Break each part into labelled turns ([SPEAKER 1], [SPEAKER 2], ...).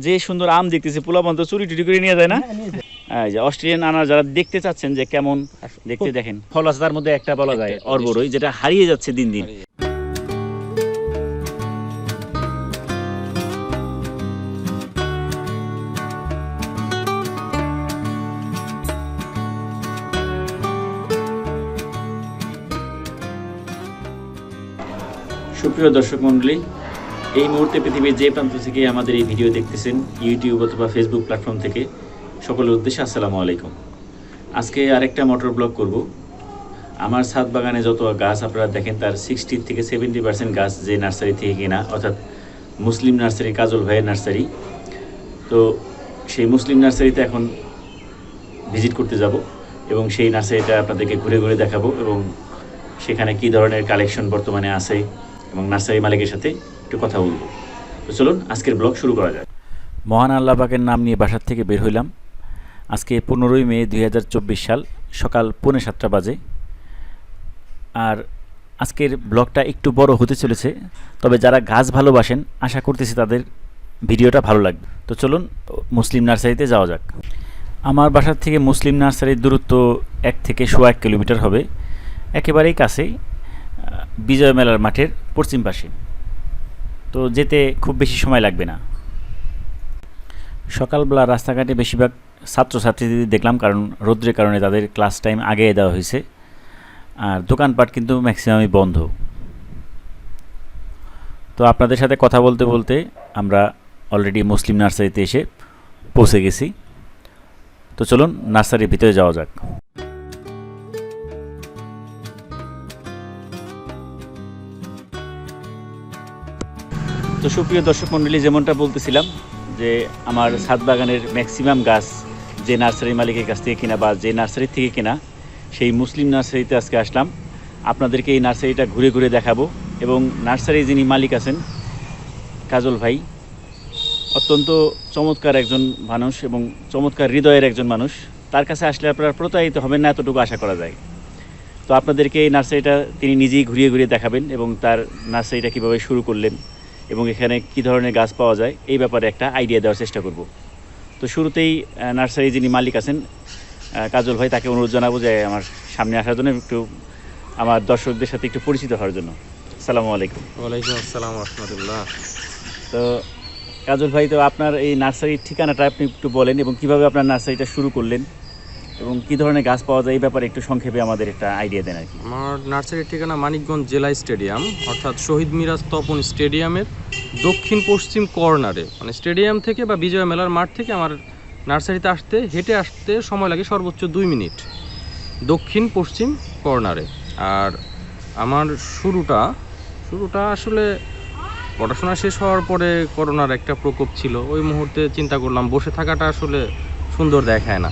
[SPEAKER 1] যে সুন্দর আম দেখতেছি পোলাপান তো চুরি টুরি করে নিয়ে যায় না? এই যে অস্ট্রেলিয়ান আনার যারা দেখতে চাচ্ছেন যে কেমন দেখতে, দেখেন ফল আছে তার মধ্যে একটা বলা যায় অর্বরই, যেটা হারিয়ে যাচ্ছে দিন দিন। সুপ্রিয় দর্শক মণ্ডলী, এই মুহূর্তে পৃথিবীর যে প্রান্ত থেকে আমাদের এই ভিডিও দেখতেছেন, ইউটিউব অথবা ফেসবুক প্ল্যাটফর্ম থেকে, সকলের উদ্দেশ্যে আসসালামু আলাইকুম। আজকে আরেকটা মোটর ব্লগ করব। আমার ছাদ বাগানে যত গাছ আপনারা দেখেন তার 60 থেকে 70% গাছ যে নার্সারি থেকে কেনা, অর্থাৎ মুসলিম নার্সারি, কাজল ভাইয়ের নার্সারি। তো সেই মুসলিম নার্সারিতে এখন ভিজিট করতে যাব এবং সেই নার্সারিটা আপনাদেরকে ঘুরে ঘুরে দেখাবো এবং সেখানে কী ধরনের কালেকশন বর্তমানে আছে এবং নার্সারি মালিকের সাথে একটু কথা বলবো। তো চলুন আজকের ব্লগ শুরু করা যায়। মহান আল্লাহ পাকের নাম নিয়ে বাসার থেকে বের হইলাম। আজকে 15ই মে 2024 সাল, সকাল 6:45 বাজে। আর আজকের ব্লগটা একটু বড় হতে চলেছে, তবে যারা গাছ ভালোবাসেন আশা করতেছি তাদের ভিডিওটা ভালো লাগবে। তো চলুন মুসলিম নার্সারিতে যাওয়া যাক। আমার বাসার থেকে মুসলিম নার্সারির দূরত্ব 1 থেকে 1.5 কিলোমিটার হবে, একেবারেই কাছেই, বিজয় মেলার মাঠের পশ্চিম পাশে। তো যেতে খুব বেশি সময় লাগবে না। সকালবেলা রাস্তাঘাটে বেশিরভাগ ছাত্রছাত্রীদের দেখলাম, কারণ রৌদ্রের কারণে তাদের ক্লাস টাইম আগে দেওয়া হয়েছে। আর দোকানপাট কিন্তু ম্যাক্সিমামই বন্ধ। তো আপনাদের সাথে কথা বলতে বলতে আমরা অলরেডি মুসলিম নার্সারিতে এসে পৌঁছে গেছি। তো চলুন নার্সারির ভিতরে যাওয়া যাক। তো সুপ্রিয় দর্শক মণ্ডলী, যেমনটা বলতেছিলাম যে আমার ছাদ বাগানের ম্যাক্সিমাম গাছ যে নার্সারি মালিকের কাছ থেকে কেনা বা যে নার্সারি থেকে কেনা, সেই মুসলিম নার্সারিতে আজকে আসলাম। আপনাদেরকে এই নার্সারিটা ঘুরে ঘুরে দেখাবো এবং নার্সারির যিনি মালিক আছেন কাজল ভাই, অত্যন্ত চমৎকার একজন মানুষ এবং চমৎকার হৃদয়ের একজন মানুষ। তার কাছে আসলে আপনারা প্রতারিত হবেন না, এতটুকু আশা করা যায়। তো আপনাদেরকে এই নার্সারিটা তিনি নিজেই ঘুরিয়ে ঘুরিয়ে দেখাবেন এবং তার নার্সারিটা কীভাবে শুরু করলেন এবং এখানে কী ধরনের গাছ পাওয়া যায় এই ব্যাপারে একটা আইডিয়া দেওয়ার চেষ্টা করব। তো শুরুতেই নার্সারি যিনি মালিক আছেন কাজল ভাই, তাকে অনুরোধ জানাবো যে আমার সামনে আসার জন্য, একটু আমার দর্শকদের সাথে একটু পরিচিত হওয়ার জন্য। আসসালামু আলাইকুম।
[SPEAKER 2] ওয়ালাইকুম আসসালাম রাহমাতুল্লাহ।
[SPEAKER 1] তো কাজল ভাই, তো আপনার এই নার্সারির ঠিকানাটা আপনি একটু বলেন এবং কীভাবে আপনার নার্সারিটা শুরু করলেন এবং কী ধরনের গাছ পাওয়া যায় এই ব্যাপারে একটু সংক্ষেপে আমাদের একটা আইডিয়া দেন আর কি।
[SPEAKER 2] আমার নার্সারির ঠিকানা মানিকগঞ্জ জেলা স্টেডিয়াম, অর্থাৎ শহীদ মিরাজ তপন স্টেডিয়ামের দক্ষিণ পশ্চিম কর্নারে, মানে স্টেডিয়াম থেকে বা বিজয় মেলার মাঠ থেকে আমার নার্সারিতে হেঁটে আসতে সময় লাগে সর্বোচ্চ 2 মিনিট, দক্ষিণ পশ্চিম কর্নারে। আর আমার শুরুটা আসলে পড়াশোনা শেষ হওয়ার পরে করোনার একটা প্রকোপ ছিল। ওই মুহূর্তে চিন্তা করলাম বসে থাকাটা আসলে সুন্দর দেখায় না।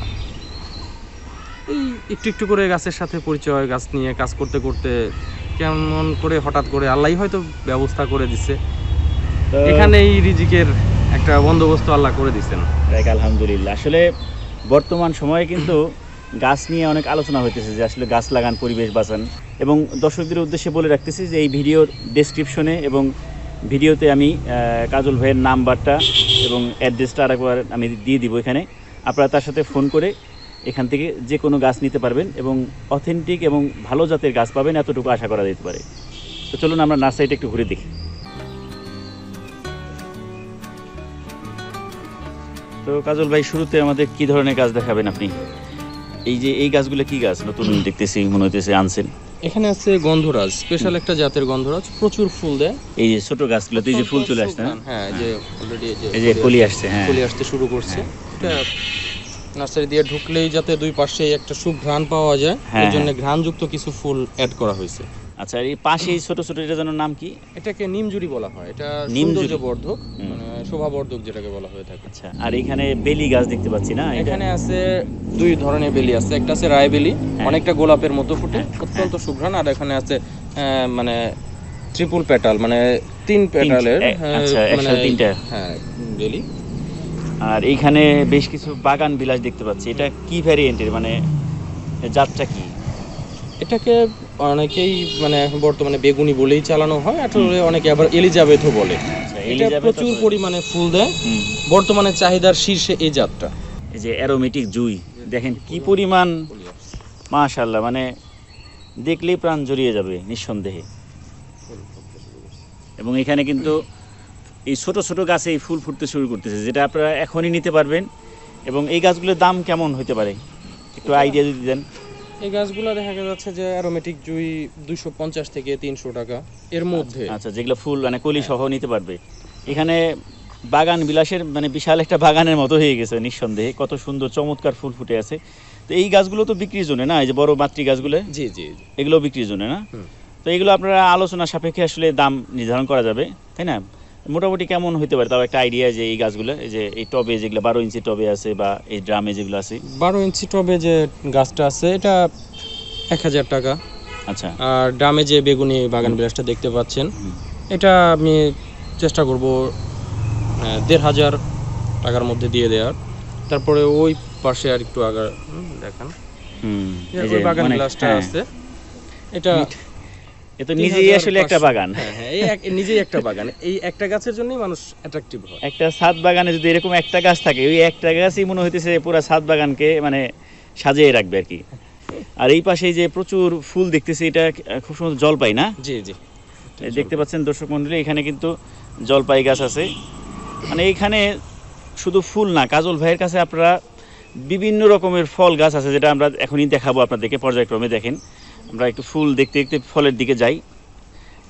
[SPEAKER 2] এই একটু একটু করে গাছের সাথে পরিচয়, গাছ নিয়ে কাজ করতে করতে কেমন করে হঠাৎ করে আল্লাহই হয়তো ব্যবস্থা করে দিচ্ছে, এখানেই রিজিকের একটা বন্দোবস্ত আল্লাহ করে দিচ্ছেন।
[SPEAKER 1] আলহামদুলিল্লাহ। আসলে বর্তমান সময়ে কিন্তু গাছ নিয়ে অনেক আলোচনা হইতেছে যে আসলে গাছ লাগান, পরিবেশ বাঁচান। এবং দর্শকদের উদ্দেশ্যে বলে রাখতেছি যে এই ভিডিওর ডেসক্রিপশনে এবং ভিডিওতে আমি কাজল ভাইয়ের নাম্বারটা এবং অ্যাড্রেসটা আরেকবার আমি দিয়ে দিব। এখানে আপনারা তার সাথে ফোন করে এখান থেকে যে কোনো গাছ নিতে পারবেন এবং অথেন্টিক এবং ভালো জাতের গাছ পাবেন, এতটুকু আশা করা যেতে পারে। তো চলুন আমরা নার্সারিটা একটু ঘুরে দেখি। তো কাজল ভাই, শুরুতে আমাদের কি ধরনের গাছ দেখাবেন আপনি? এই যে এই গাছগুলো কি গাছ নতুন দেখতেছি, মনে হইতেছে আনছেন?
[SPEAKER 2] এখানে আছে গন্ধরাজ, স্পেশাল একটা জাতের গন্ধরাজ, প্রচুর ফুল দেয়।
[SPEAKER 1] এই যে ছোট গাছগুলোতে এই যে ফুল চলে আসছে,
[SPEAKER 2] হ্যাঁ, যে অলরেডি
[SPEAKER 1] এই যে কলি আসছে, হ্যাঁ,
[SPEAKER 2] কলি আসতে শুরু করছে। এটা নার্সারি দিয়ে ঢুকলেই যাতে দুই পাশে একটা সুঘ্রাণ পাওয়া যায়, এর জন্য ঘ্রাণযুক্ত কিছু ফুল অ্যাড করা হয়েছে।
[SPEAKER 1] আচ্ছা, এই পাশেই ছোট ছোট এটার জন্য নাম কি?
[SPEAKER 2] এটাকে নিমজুরি বলা হয়। এটা সৌন্দর্যবর্ধক, মানে শোভাবর্ধক যেটাকে বলা হয়ে থাকে।
[SPEAKER 1] আচ্ছা, আর এখানে বেলি গাছ দেখতে পাচ্ছি না?
[SPEAKER 2] এখানে আছে 2 ধরনের বেলি আছে। একটা আছে রায় বেলি, অনেকটা গোলাপের মতো ফুটে, অত্যন্ত সুঘ্রাণ। আর এখানে আছে মানে ট্রিপল পেটাল, মানে 3 পেটালের,
[SPEAKER 1] মানে 3টা,
[SPEAKER 2] হ্যাঁ, বেলি।
[SPEAKER 1] আর এইখানে বেশ কিছু বাগান বিলাস দেখতে পাচ্ছি। এটা কি ভ্যারিয়েন্টের, মানে জাতটা কি?
[SPEAKER 2] এটাকে অনেকেই মানে বর্তমানে বেগুনি বলেই চালানো হয়, আসলে অনেকে আবার এলিজাবেথও বলে। এটা প্রচুর পরিমাণে ফুল দেয়, বর্তমানে চাহিদার শীর্ষে এই জাতটা।
[SPEAKER 1] এই যে অ্যারোমেটিক জুই দেখেন কি পরিমাণ, মাশাআল্লাহ, মানে দেখলেই প্রাণ জড়িয়ে যাবে নিঃসন্দেহে। এবং এখানে কিন্তু এই ছোট ছোট গাছে এই ফুল ফুটতে শুরু করতেছে, যেটা আপনারা এখনই নিতে পারবেন। এবং এই গাছগুলোর দাম কেমন হতে পারে একটু আইডিয়া যদি দেন।
[SPEAKER 2] এই গাছগুলো দেখা যাচ্ছে যে অ্যারোমেটিক জুই 250 থেকে 300 টাকা এর মধ্যে।
[SPEAKER 1] আচ্ছা, যেগুলো ফুল মানে কলি সহ নিতে পারবে। এখানে বাগান বিলাসের মানে বিশাল একটা বাগানের মতো হয়ে গেছে নিঃসন্দেহে, কত সুন্দর চমৎকার ফুল ফুটে আছে। তো এই গাছগুলো তো বিক্রির জন্য না, এই যে বড় মাতৃ গাছগুলো,
[SPEAKER 2] জি জি,
[SPEAKER 1] এগুলো বিক্রির জন্য না? তো এগুলো আপনারা আলোচনা সাপেক্ষে আসলে দাম নির্ধারণ করা যাবে, তাই না? মোটামুটি কেমন হতে পারে তাও একটা আইডিয়া, যে এই গাছগুলো, এই যে এই টবে যেগুলো 12 ইঞ্চি টবে আছে বা এই ড্রামে যেগুলো আছে?
[SPEAKER 2] 12 ইঞ্চি টবে যে গাছটা আছে এটা 1000 টাকা।
[SPEAKER 1] আচ্ছা।
[SPEAKER 2] আর ড্রামে যে বেগুনি বাগান বিলাসটা দেখতে পাচ্ছেন, এটা আমি চেষ্টা করব 1500 টাকার মধ্যে দিয়ে দেওয়ার। তারপরে ওই পাশে আর একটু আগে দেখেন ওই বাগান বিলাসটা আছে, এটা
[SPEAKER 1] এ তো নিজেই আসলে একটা বাগান।
[SPEAKER 2] হ্যাঁ, এই নিজেই একটা বাগান। এই একটা গাছের জন্যই মানুষ অ্যাট্রাকটিভ হয়।
[SPEAKER 1] একটা ছাদ বাগানে যদি এরকম একটা গাছ থাকে, ওই একটা গাছই মনে হইতেছে পুরো ছাদ বাগানকে মানে সাজিয়ে রাখবে আর কি। আর এই পাশে যে প্রচুর ফুল দেখতেছি, এটা খুব সুন্দর জলপাই না?
[SPEAKER 2] জি জি,
[SPEAKER 1] দেখতে পাচ্ছেন দর্শক মণ্ডলী, এখানে কিন্তু জলপাই গাছ আছে। মানে এইখানে শুধু ফুল না, কাজল ভাইয়ের কাছে আপনারা বিভিন্ন রকমের ফল গাছ আছে, যেটা আমরা এখনই দেখাবো আপনাদেরকে পর্যায়ক্রমে। দেখেন, আমরা একটু ফুল দেখতে দেখতে ফলের দিকে যাই।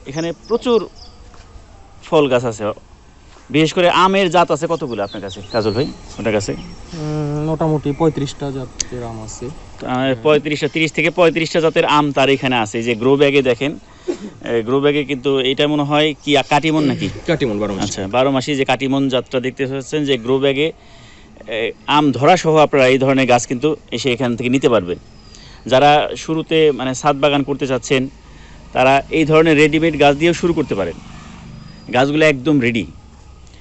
[SPEAKER 1] এখানে প্রচুর ফল গাছ আছে, বিশেষ করে আমের জাত আছে কতগুলো আপনার কাছে কাজল ভাই? ওটার কাছে
[SPEAKER 2] মোটামুটি 35টা জাতের আম আছে।
[SPEAKER 1] 35টা, 30 থেকে 35টা জাতের আম তার এখানে আছে। যে গ্রো ব্যাগে দেখেন, গ্রো ব্যাগে কিন্তু এটা মনে হয় কি কাটিমন নাকি?
[SPEAKER 2] কাটিমন 12 মাস।
[SPEAKER 1] আচ্ছা, 12 মাসি যে কাটিমন জাতটা দেখতে পাচ্ছেন, যে গ্রো ব্যাগে আম ধরা সহ আপনারা এই ধরনের গাছ কিন্তু এসে এখান থেকে নিতে পারবেন। যারা শুরুতে মানে ছাদ বাগান করতে চাচ্ছেন, তারা এই ধরনের রেডিমেড গাছ দিয়েও শুরু করতে পারেন। গাছগুলো একদম রেডি।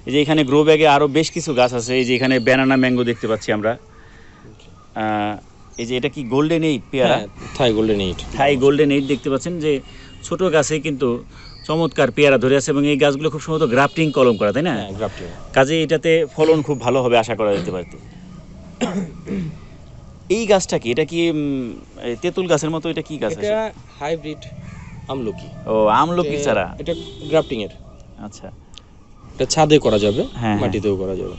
[SPEAKER 1] এই যে এখানে গ্রো ব্যাগে আরও বেশ কিছু গাছ আছে। এই যে এখানে ব্যানানা ম্যাঙ্গো দেখতে পাচ্ছি আমরা। এই যে এটা কি গোল্ডেন এইট পেয়ারা?
[SPEAKER 2] থাই গোল্ডেন এইট।
[SPEAKER 1] থাই গোল্ডেন এইট দেখতে পাচ্ছেন, যে ছোট গাছে কিন্তু চমৎকার পেয়ারা ধরে আছে। এবং এই গাছগুলো খুব সম্ভবত গ্রাফটিং কলম করা, তাই না?
[SPEAKER 2] গ্রাফটিং।
[SPEAKER 1] কাজে এটাতে ফলন খুব ভালো হবে আশা করা যেতে পারে। এই গাছটা কি, এটা কি তেঁতুল গাছের মতো? এটা কি গাছ?
[SPEAKER 2] এটা হাইব্রিড আমলকি।
[SPEAKER 1] ও, আমলকি চারা।
[SPEAKER 2] এটা গ্রাফটিং এর।
[SPEAKER 1] আচ্ছা,
[SPEAKER 2] এটা ছাদে করা যাবে,
[SPEAKER 1] হ্যাঁ,
[SPEAKER 2] মাটিতেও করা যাবে।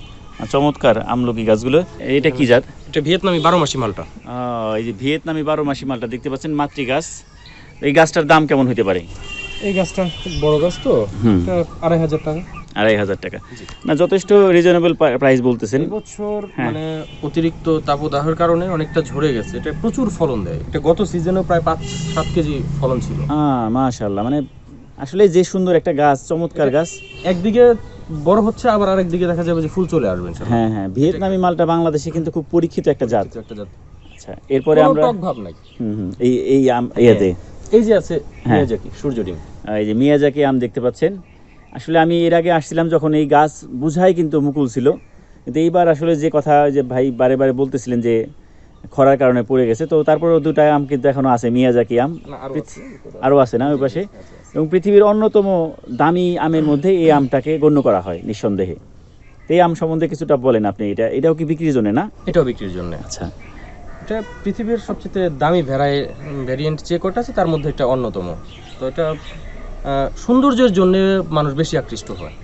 [SPEAKER 1] চমৎকার আমলকি গাছগুলো। এটা কি জাত?
[SPEAKER 2] এটা ভিয়েতনামি 12 মাসি মালটা।
[SPEAKER 1] এই যে ভিয়েতনামি 12 মাসি মালটা দেখতে পাচ্ছেন, মাতৃ গাছ। এই গাছটার দাম কেমন হতে পারে?
[SPEAKER 2] এই গাছটা বড় গাছ তো, এটা 2500 টাকা।
[SPEAKER 1] 2500 টাকা না, যথেষ্ট রিজনেবল প্রাইস বলতেছেন।
[SPEAKER 2] এবছর মানে অতিরিক্ত তাপদাহের কারণে অনেকটা ঝরে গেছে। এটা প্রচুর ফলন দেয়। এটা গত সিজনেও প্রায় 5-7 কেজি ফলন ছিল।
[SPEAKER 1] মাশাআল্লাহ, মানে আসলে যে সুন্দর একটা গাছ, চমৎকার গাছ।
[SPEAKER 2] একদিকে বড় হচ্ছে, আবার আরেকদিকে দেখা যাবে যে ফুল চলে আসবে।
[SPEAKER 1] হ্যাঁ হ্যাঁ, ভিয়েতনামি মালটা বাংলাদেশে কিন্তু খুব পরীক্ষিত একটা জাত। আচ্ছা, এরপরে আমরা
[SPEAKER 2] টক ভাব নাই।
[SPEAKER 1] এই আম ইয়াতে
[SPEAKER 2] এই যে আছে মিয়াজাকি সূর্য ডিম,
[SPEAKER 1] এই যে মিয়াজাকি আম দেখতে পাচ্ছেন। আসলে আমি এর আগে আসছিলাম যখন এই গাছ বুঝাই কিন্তু মুকুল ছিল, কিন্তু এইবার আসলে যে কথা যে ভাই বারে বারে বলতেছিলেন যে খরার কারণে পড়ে গেছে, তো তারপরেও 2টা আম কিন্তু এখনো আছে, মিয়াজাকি আম আরও আছে না ওই পাশে। এবং পৃথিবীর অন্যতম দামি আমের মধ্যে এই আমটাকে গণ্য করা হয় নিঃসন্দেহে। এই আম সম্বন্ধে কিছুটা বলেন আপনি। এটাও কি বিক্রির জন্য না?
[SPEAKER 2] এটাও বিক্রির জন্য।
[SPEAKER 1] আচ্ছা,
[SPEAKER 2] এটা পৃথিবীর সবচেয়ে দামি ভ্যারিয়েন্ট যে কটা আছে তার মধ্যে এটা অন্যতম। তো এটা সৌন্দর্যের জন্য মানুষ বেশি আকৃষ্ট হয়।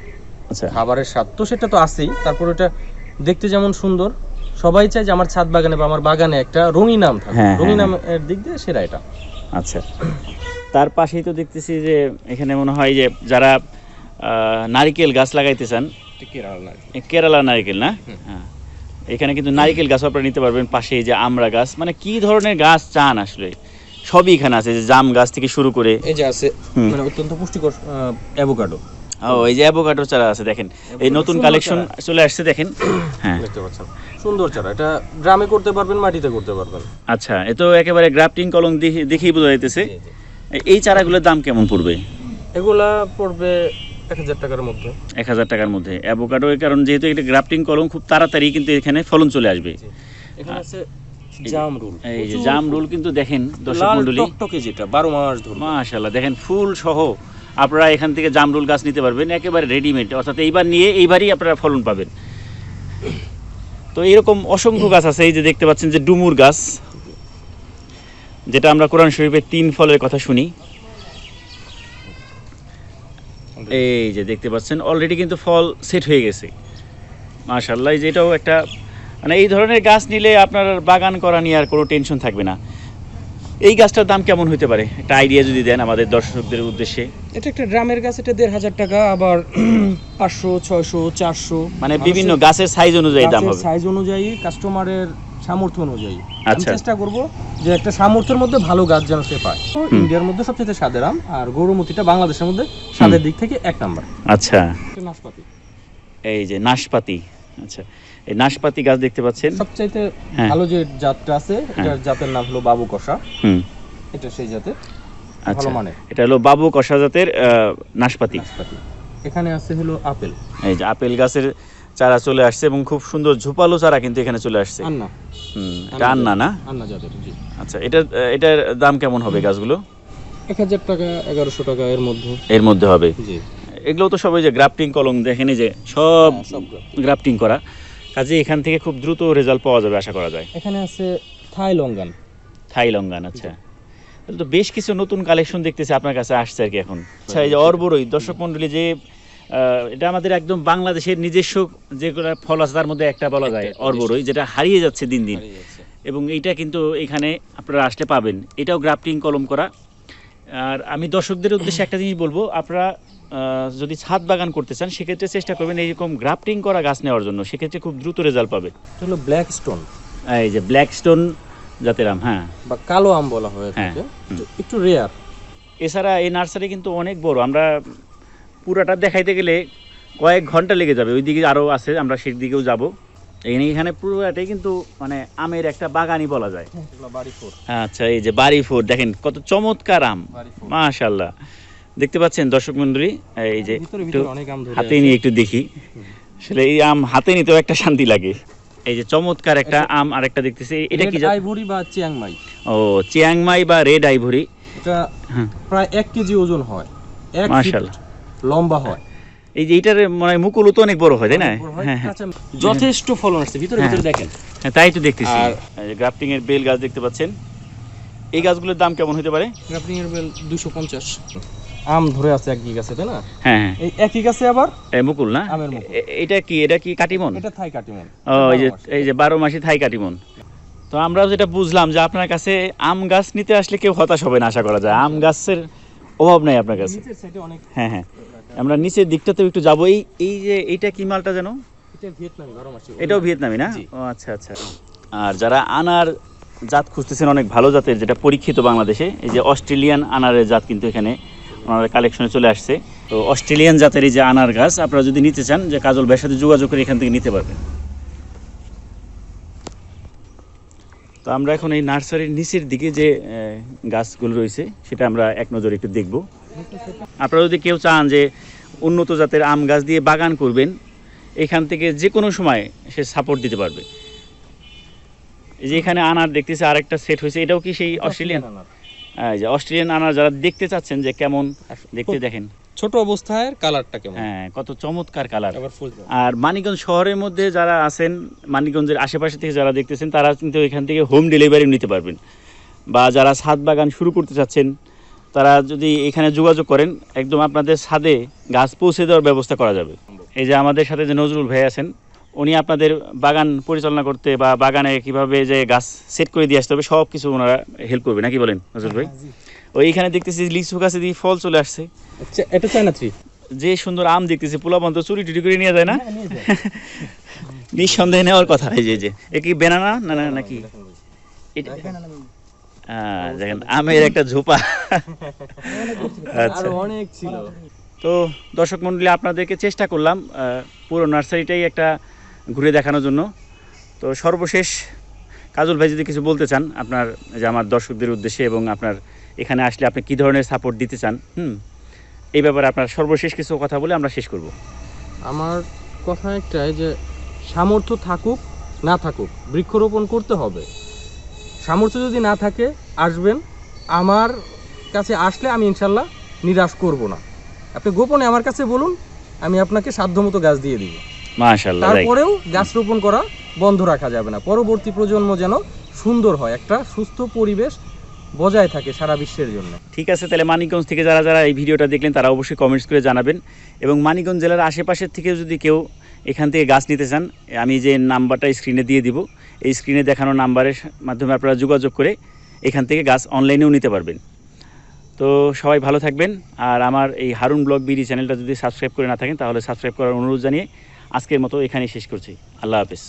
[SPEAKER 1] আচ্ছা,
[SPEAKER 2] খাবারের স্বাদ তো সেটা তো আছেই, তারপর এটা দেখতে যেমন সুন্দর, সবাই চায় যে আমার ছাদ বাগানে বা আমার বাগানে একটা রঙিন আম থাকে। রঙিন আমের দিক দিয়ে সেরা এটা।
[SPEAKER 1] আচ্ছা, তার পাশেই তো দেখতেছি যে এখানে মনে হয় যে যারা নারিকেল গাছ লাগাইতে চান, কেরালা নারিকেল না? হ্যাঁ, এখানে কিন্তু নারিকেল গাছ আপনারা নিতে পারবেন। পাশেই যে আমড়া গাছ, মানে কি ধরনের গাছ চান আসলে সবই এখানে আছে। যে জাম গাছ থেকে শুরু করে
[SPEAKER 2] এই যে আছে মানে অত্যন্ত পুষ্টিকর অ্যাভোকাডো।
[SPEAKER 1] এই যে অ্যাভোকাডো চারা আছে, দেখেন এই নতুন কালেকশন চলে আসছে, দেখেন। হ্যাঁ,
[SPEAKER 2] দেখতে পাচ্ছেন সুন্দর চারা। এটা গ্রামে করতে পারবেন, মাটিতে করতে পারবেন।
[SPEAKER 1] আচ্ছা, এ তো একেবারে গ্রাফটিং কলম দেখেই বোঝা যাইতেছে। এই চারাগুলোর দাম কেমন পড়বে?
[SPEAKER 2] এগুলা পড়বে 1000 টাকার মধ্যে।
[SPEAKER 1] 1000 টাকার মধ্যে অ্যাভোকাডো, কারণ যেহেতু এটা গ্রাফটিং কলম, খুব তাড়াতাড়ি কিন্তু এখানে ফলন চলে আসবে।
[SPEAKER 2] এখানে আছে জামরুল।
[SPEAKER 1] এই যে জামরুল কিন্তু দেখেন দর্শক মণ্ডলী,
[SPEAKER 2] টকটকে যেটা 12 মাস ধরে।
[SPEAKER 1] মাশাআল্লাহ, দেখেন ফুল সহ আপনারা এখান থেকে জামরুল গাছ নিতে পারবেন একেবারে রেডিমেড, অর্থাৎ এইবার নিয়ে এইবারই আপনারা ফলন পাবেন। তো এরকম অসংখ্য গাছ আছে। এই যে দেখতে পাচ্ছেন যে ডুমুর গাছ, যেটা আমরা কোরআন শরীফের 3 ফলের কথা শুনি। এই যে দেখতে পাচ্ছেন অলরেডি কিন্তু ফল সেট হয়ে গেছে মাশাআল্লাহ। এই যে এটাও একটা মানে এই ধরনের গাছ নিলে আপনার বাগান করা নিয়ে আর কোনো টেনশন থাকবে না। এই গাছটার দাম কেমন হতে পারে একটা আইডিয়া যদি দেন আমাদের দর্শকদের উদ্দেশ্যে।
[SPEAKER 2] এটা একটা ড্রামের গাছ, এটা 1500 টাকা, আবার 500, 600, 400,
[SPEAKER 1] মানে বিভিন্ন গাছের সাইজ অনুযায়ী দাম হবে,
[SPEAKER 2] সাইজ অনুযায়ী, কাস্টমারের সামর্থ্য অনুযায়ী। আমি
[SPEAKER 1] আচ্ছা।
[SPEAKER 2] চেষ্টা করব যে একটা সামর্থ্যের মধ্যে ভালো গাছ যেন সে পায়। ইন্ডিয়ার মধ্যে সবচেয়ে স্বাদের আম, আর গৌরমতিটা বাংলাদেশের মধ্যে স্বাদের দিক থেকে 1 নাম্বার।
[SPEAKER 1] আচ্ছা,
[SPEAKER 2] নাশপাতি,
[SPEAKER 1] এই যে নাশপাতি। আচ্ছা, এই নাশপাতি গাছ দেখতে পাচ্ছেন
[SPEAKER 2] সবচাইতে
[SPEAKER 1] হ্যাঁ।
[SPEAKER 2] ভালো যে জাতটা আছে, এটার জাতের নাম হলো বাবু কষা।
[SPEAKER 1] হুম,
[SPEAKER 2] এটা সেই জাতের
[SPEAKER 1] আচ্ছা,
[SPEAKER 2] ভালো মানের
[SPEAKER 1] এটা হলো বাবু কষা জাতের নাশপাতি।
[SPEAKER 2] নাশপাতি। এখানে আছে হলো আপেল,
[SPEAKER 1] এই যে আপেল গাছের চারা চলে আসছে এবং খুব সুন্দর ঝোপালো চারা কিন্তু এখানে চলে আসছে।
[SPEAKER 2] আন্না,
[SPEAKER 1] এটা আন্না না?
[SPEAKER 2] আন্না জাতের, জি।
[SPEAKER 1] আচ্ছা, এটার দাম কেমন হবে গাছগুলো?
[SPEAKER 2] 1000 টাকা, 1100 টাকা
[SPEAKER 1] এর মধ্যে হবে।
[SPEAKER 2] জি।
[SPEAKER 1] এগুলো তো সবাই যে গ্রাফটিং কলম দেখেন, এই যে সব
[SPEAKER 2] সব
[SPEAKER 1] গ্রাফটিং করা, কাজে এখান থেকে খুব দ্রুত রেজাল্ট পাওয়া যাবে আশা করা যায়।
[SPEAKER 2] এখানে আছে থাই লঙ্গান।
[SPEAKER 1] থাই লঙ্গান, আচ্ছা। তাহলে তো বেশ কিছু নতুন কালেকশন দেখতেছি আপনার কাছে আসছে আর কি এখন। আচ্ছা, এই যে অর্বরই দর্শক মণ্ডলী, যে এটা আমাদের একদম বাংলাদেশের নিজস্ব যেগুলো ফল আছে তার মধ্যে একটা বলা যায় অর্বরই, যেটা হারিয়ে যাচ্ছে দিন দিন, এবং এইটা কিন্তু এখানে আপনারা আসলে পাবেন। এটাও গ্রাফটিং কলম করা। আর আমি দর্শকদের উদ্দেশ্যে একটা জিনিস বলবো, আপনারা যদি ছাদ বাগান করতে চান সেক্ষেত্রে চেষ্টা করবেন এইরকম গ্রাফটিং করা গাছ নেওয়ার জন্য, সেক্ষেত্রে খুব দ্রুত রেজাল্ট পাবে।
[SPEAKER 2] এটা হলো ব্ল্যাক স্টোন,
[SPEAKER 1] এই যে ব্ল্যাক স্টোন জাতের আম, হ্যাঁ,
[SPEAKER 2] বা কালো আম বলা হয়
[SPEAKER 1] হ্যাঁ,
[SPEAKER 2] এটাকে, একটু রেয়ার।
[SPEAKER 1] এছাড়া এই নার্সারি কিন্তু অনেক বড়, আমরা পুরাটা দেখাইতে গেলে কয়েক ঘন্টা লেগে যাবে। ওইদিকে আরও আছে, আমরা সেদিকেও যাব। এখানে পুরোটাই কিন্তু মানে আমের একটা বাগানই বলা যায়। আচ্ছা, এই যে বাড়ি ফোর দেখেন কত চমৎকার আম, মাশাআল্লাহ। দেখতে পাচ্ছেন দর্শক মণ্ডলী, এই যে একটু হাতে নিয়ে একটু দেখি, আসলে এই আম হাতে নিতেও একটা শান্তি লাগে। এই যে চমৎকার একটা আম আরেকটা দেখতেছি, এটা কি
[SPEAKER 2] আইভরি বা চিয়াংমাই?
[SPEAKER 1] ও, চিয়াংমাই বা রেড আইভরি।
[SPEAKER 2] এটা প্রায় 1 কেজি ওজন হয়, 1 ফিট
[SPEAKER 1] মাশাআল্লাহ
[SPEAKER 2] লম্বা হয়।
[SPEAKER 1] এই যে এটার মানে মুকুলও তো অনেক বড় হয়, তাই না?
[SPEAKER 2] হ্যাঁ, যথেষ্ট ফলন আসছে, ভিতরে দেখেন।
[SPEAKER 1] হ্যাঁ, তাই তো দেখতেছি।
[SPEAKER 2] আর
[SPEAKER 1] গ্রাফটিং এর বেল গাছ দেখতে পাচ্ছেন। এই গাছগুলোর দাম কেমন হতে পারে?
[SPEAKER 2] গ্রাফটিং এর বেল 250। আম ধরে আছে একই গাছে, তাই না?
[SPEAKER 1] হ্যাঁ হ্যাঁ,
[SPEAKER 2] এই একই গাছে আবার
[SPEAKER 1] মুকুল না?
[SPEAKER 2] আমের মুকুল।
[SPEAKER 1] এটা কি কাটিমন?
[SPEAKER 2] এটা থাই কাটিমন।
[SPEAKER 1] ও, এই যে 12 মাসি থাই কাটিমন। তো আমরা যেটা বুঝলাম যে আপনার কাছে আম গাছ নিতে আসলে কেউ হতাশ হবে না আশা করা যায়। আম গাছের অভাব নাই আপনার কাছে।
[SPEAKER 2] নিচের সাইডে অনেক,
[SPEAKER 1] হ্যাঁ হ্যাঁ, আমরা নিচের দিকটাতেও একটু যাবো। এই যে এইটা কি মালটা যেন?
[SPEAKER 2] এটা ভিয়েতনামি 12 মাসি।
[SPEAKER 1] এটাও ভিয়েতনামি না?
[SPEAKER 2] জি।
[SPEAKER 1] ও আচ্ছা আচ্ছা। আর যারা আনার জাত খুঁজতেছেন অনেক ভালো জাতের, যেটা পরীক্ষিত বাংলাদেশে, এই যে অস্ট্রেলিয়ান আনারের জাত কিন্তু এখানে ওনার কালেকশনে চলে আসছে। তো অস্ট্রেলিয়ান জাতের এই যে আনার গাছ আপনারা যদি নিতে চান, যে কাজল ভাইয়ের সাথে যোগাযোগ করে এখান থেকে নিতে পারবেন। তো আমরা এখন এই নার্সারির নিচের দিকে যে গাছগুলো রয়েছে সেটা আমরা এক নজরে একটু দেখব। আপনারা যদি কেউ চান যে উন্নত জাতের আম গাছ দিয়ে বাগান করবেন, এখান থেকে যে কোনো সময় সে সাপোর্ট দিতে পারবে। এই যে এখানে আনার দেখতেছি আরেকটা সেট হয়েছে, এটাও কি সেই অস্ট্রেলিয়ান? এই যে অস্ট্রেলিয়ান আনার যারা দেখতে চাচ্ছেন যে কেমন দেখতে, দেখেন
[SPEAKER 2] ছোট অবস্থায় কালারটা কেমন,
[SPEAKER 1] হ্যাঁ, কত চমৎকার কালার।
[SPEAKER 2] আবার ফুল।
[SPEAKER 1] আর মানিকগঞ্জ শহরের মধ্যে যারা আছেন, মানিকগঞ্জের আশেপাশে থেকে যারা দেখতেছেন, তারা কিন্তু এখান থেকে হোম ডেলিভারি নিতে পারবেন। বা যারা ছাদ বাগান শুরু করতে চাচ্ছেন, তারা যদি এখানে যোগাযোগ করেন, একদম আপনাদের ছাদে গাছ পৌঁছে দেওয়ার ব্যবস্থা করা যাবে। এই যে আমাদের সাথে যে নজরুল ভাই আছেন, উনি আপনাদের বাগান পরিচালনা করতে বা বাগানে কিভাবে যে গাছ সেট করে দিয়ে আসতে হবে সব কিছু ওনারা হেল্প করবে, নাকি বলেন নজরুল ভাই? ওইখানে দেখতেছি লিচু গাছে দিয়ে ফল চলে আসছে।
[SPEAKER 2] আচ্ছা, এটা চায়না ট্রি।
[SPEAKER 1] যে সুন্দর আম দেখতেছি, পোলাপান তো চুরি টুরি করে নিয়ে যায় না? নিঃসন্দেহে নেওয়ার কথা। এই যে এ কি বেনানা না নাকি? দেখেন আমের একটা ঝোপা। আচ্ছা,
[SPEAKER 2] অনেক ছিল।
[SPEAKER 1] তো দর্শক মণ্ডলী, আপনাদেরকে চেষ্টা করলাম পুরো নার্সারিটাই একটা ঘুরে দেখানোর জন্য। তো সর্বশেষ কাজল ভাই যদি কিছু বলতে চান আপনার, যে আমার দর্শকদের উদ্দেশ্যে, এবং আপনার এখানে আসলে আপনি কী ধরনের সাপোর্ট দিতে চান, এই ব্যাপারে আপনার সর্বশেষ কিছু কথা বলে আমরা শেষ করব।
[SPEAKER 2] আমার কথা একটাই, যে সামর্থ্য থাকুক না থাকুক বৃক্ষরোপণ করতে হবে। সামর্থ্য যদি না থাকে, আসবেন আমার কাছে, আসলে আমি ইনশাল্লাহ নিরাশ করব না। আপনি গোপনে আমার কাছে বলুন, আমি আপনাকে সাধ্যমতো গাছ দিয়ে দিব।
[SPEAKER 1] মাশাআল্লাহ।
[SPEAKER 2] তারপরেও গাছ রোপণ করা বন্ধ রাখা যাবে না, পরবর্তী প্রজন্ম যেন সুন্দর হয়, একটা সুস্থ পরিবেশ বজায় থাকে সারা বিশ্বের জন্য।
[SPEAKER 1] ঠিক আছে, তাহলে মানিকগঞ্জ থেকে যারা যারা এই ভিডিওটা দেখলেন তারা অবশ্যই কমেন্টস করে জানাবেন, এবং মানিকগঞ্জ জেলার আশেপাশের থেকে যদি কেউ এখান থেকে গাছ নিতে চান, আমি যে নাম্বারটা স্ক্রিনে দিয়ে দিব, এই স্ক্রিনে দেখানো নাম্বারের মাধ্যমে আপনারা যোগাযোগ করে এখান থেকে গাছ অনলাইনেও নিতে পারবেন। তো সবাই ভালো থাকবেন, আর আমার এই হারুন ব্লগ বিডি চ্যানেলটা যদি সাবস্ক্রাইব করে না থাকেন তাহলে সাবস্ক্রাইব করার অনুরোধ জানিয়ে আজকের মতো এখানেই শেষ করছি। আল্লাহ হাফেজ।